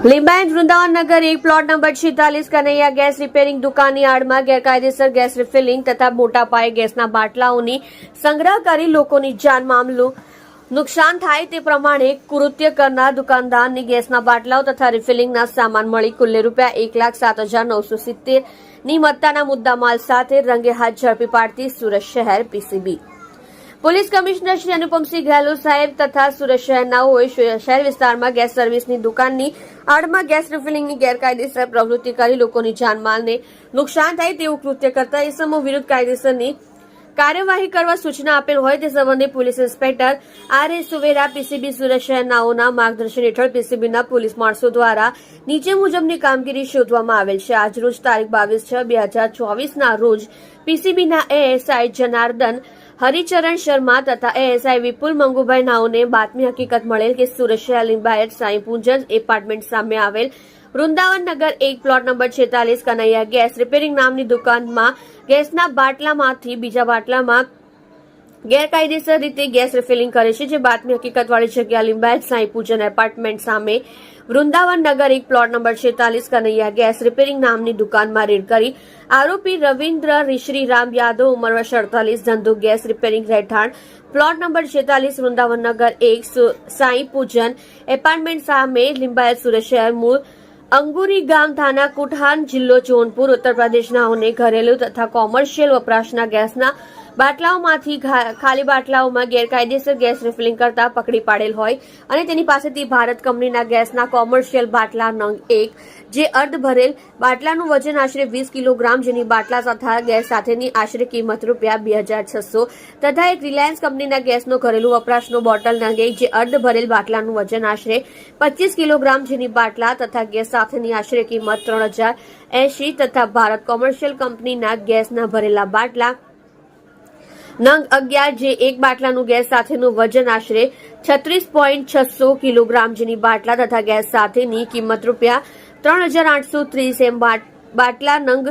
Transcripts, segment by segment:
લીંબાયત વૃંદાવન નગર એક plot number 46 Kanaiya gas repairing દુકાનની આડમાં ગેરકાયદેસર ગેસ રિફિલિંગ તથા મોટા પાયે ગેસના બાટલાઓની સંગ્રહ કરી લોકોની જાન માલનું નુકસાન થાય તે પ્રમાણે કૃત્ય કરનાર દુકાનદારની ગેસના બાટલાઓ તથા રિફિલિંગના સામાન મળી કુલ્લે ₹1,07,970 ની મત્તાના મુદ્દામાલ સાથે રંગે હાથ ઝડપી પાડતી સુરત શહેર PCB police commissioner Shri Anupamsinh Gehlot સાહેબ તથા સુરત શહેરનાઓએ શહેર વિસ્તારમાં ગેસ સર્વિસની દુકાનની આડમાં ગેસ રિફિલિંગની ગેરકાયદેસર પ્રવૃત્તિ કરી લોકોની જાનમાલને નુકસાન થાય તેવું કૃત્ય કરતા ઇસમો વિરુદ્ધ કાયદેસરની કાર્યવાહી કરવા સૂચના આપેલ હોય તે સંબંધે police inspector R.A. Suvera PCB Surat શહેરનાઓના માર્ગદર્શન હેઠળ પીસીબીના પોલીસ માણસો દ્વારા નીચે મુજબની કામગીરી શોધવામાં આવેલ છે. આજરોજ તારીખ 22/6/2024 ના રોજ પીસીબીના ASI જનાર્દન હરિચરણ શર્મા તથા ASI વિપુલ મંગુભાઈ નાઓને બાતમી હકીકત મળેલ કે સુરત શહેર લીંબાયત સાંઈ પૂજન એપાર્ટમેન્ટ સામે આવેલ વૃંદાવન નગર એક plot number 46 Kanaiya gas repairing નામની દુકાનમાં ગેસના બાટલામાંથી બીજા બાટલામાં ગેરકાયદેસર રીતે ગેસ રિફિલિંગ કરે છે. જે બાતમી હકીકતવાળી જગ્યા લીંબાયત સાંઈ પૂજન એપાર્ટમેન્ટ સામે વૃંદાવન નગર એક plot number 46 Kanaiya gas repairing નામની દુકાનમાં રેડ કરી આરોપી રવિન્દ્ર શ્રીરામ યાદવ ઉંમર વર્ષ 48 ધંધો ગેસ રિપેરિંગ રહેઠાણ પ્લોટ નંબર 46 વૃંદાવન નગર એક સાંઈ પૂજન એપાર્ટમેન્ટ સામે લીંબાયત સુરત શહેર મૂળ અંગુરી ગામ થાના કુઠાન જિલ્લો જોનપુર ઉત્તર પ્રદેશનાઓને ઘરેલું તથા કોમર્શિયલ વપરાશના ગેસના બાટલાઓમાંથી ખાલી બાટલાઓમાં ગેરકાયદેસર ગેસ રિફિલિંગ કરતા પકડી પાડેલ હોય અને તેની પાસેથી ભારત કંપનીના ગેસના કોમર્શિયલ બાટલા નંગ 1 જે અર્ધ ભરેલ બાટલાનું વજન આશરે 20 કિલોગ્રામ જેની બાટલા તથા ગેસ સાથેની આશરે કિંમત ₹2,600 તથા એક રિલાયન્સ કંપનીના ગેસનો ઘરેલું વપરાશનો બોટલ નંગ 1 જે અર્ધ ભરેલ બાટલાનું વજન આશરે 25 કિલોગ્રામ જેની બાટલા તથા ગેસ સાથેની આશરે કિંમત ₹3,080 તથા ભારત કોમર્શિયલ કંપનીના ગેસના ભરેલા બાટલા નંગ 11 જે એક બાટલાનું ગેસ સાથેનું વજન આશરે 36.600 કિલોગ્રામ જેની બાટલા તથા ગેસ સાથેની કિંમત ₹3,830 એમ બાટલા નંગ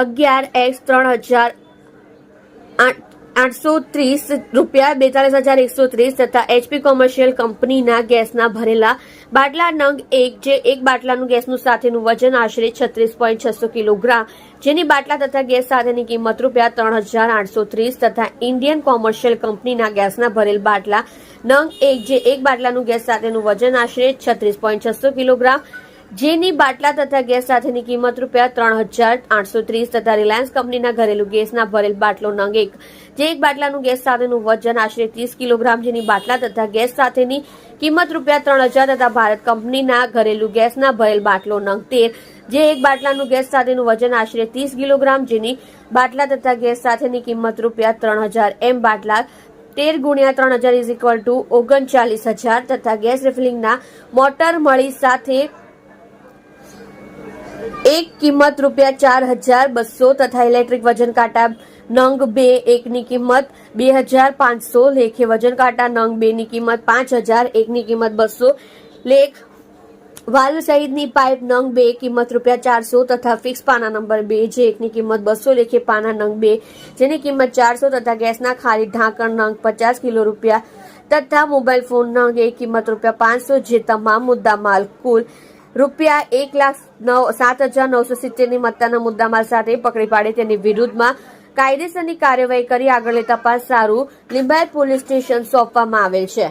11X 3,830 ₹42,130 તથા HP કોમર્શિયલ કંપનીના ગેસના ભરેલા બાટલા નંગ 1 જે એક બાટલાનું ગેસનું સાથેનું વજન આશરે 36.600 કિલોગ્રામ જેની બાટલા તથા ગેસ સાથેની કિંમત ₹3,830 તથા ઇન્ડિયન કોમર્શિયલ કંપનીના ગેસના ભરેલ બાટલા નંગ 1 જે એક બાટલાનું ગેસ સાથેનું વજન આશરે 36.600 કિલોગ્રામ જેની બાટલા તથા ગેસ સાથેની કિંમત ₹3,830 તથા રિલાયન્સ કંપનીના ઘરેલું ગેસના ભરેલ બાટલો નંગ 1 જે એક બાટલાનું ગેસ સાથેનું વજન આશરે 30 કિલોગ્રામ જેની બાટલા તથા ગેસ સાથેની કિંમત ₹3,000 તથા ભારત કંપનીના ઘરેલું ગેસના ભરેલ બાટલો નંગ 13 જે એક બાટલાનું ગેસ સાથેનું વજન આશરે 30 કિલોગ્રામ જેની બાટલા તથા ગેસ સાથેની કિંમત ₹3,000 એમ બાટલા 13 × 3,000 = 39,000 તથા ગેસ રિફિલિંગના મોટર મળી સાથે એક કિંમત ₹4,200 તથા ઇલેક્ટ્રિક વજન કાંટા નંગ 2 એકની કિંમત 2,500 લેખે વજન કાંટા નંગ 2 ની કિંમત 5,000 એકની કિંમત 200 લેખ વાલ્વ સહિતની પાઇપ નંગ 2 કિંમત ₹400 તથા ફિક્સ પાના નંબર 2 જે એકની કિંમત 200 લેખે પાના નંગ 2 જેની કિંમત 400 તથા ગેસના ખાલી ઢાંકણ નંગ 50 કિલો રૂપિયા તથા મોબાઈલ ફોન નંગ 1 કિંમત ₹500 જે તમામ મુદ્દામાલ કુલ ₹7,970 ની મત્તાના મુદ્દામાલ સાથે પકડી પાડે તેની વિરુદ્ધમાં કાયદેસરની કાર્યવાહી કરી આગળની તપાસ સારું લીંબાયત પોલીસ સ્ટેશન સોંપવામાં આવેલ છે.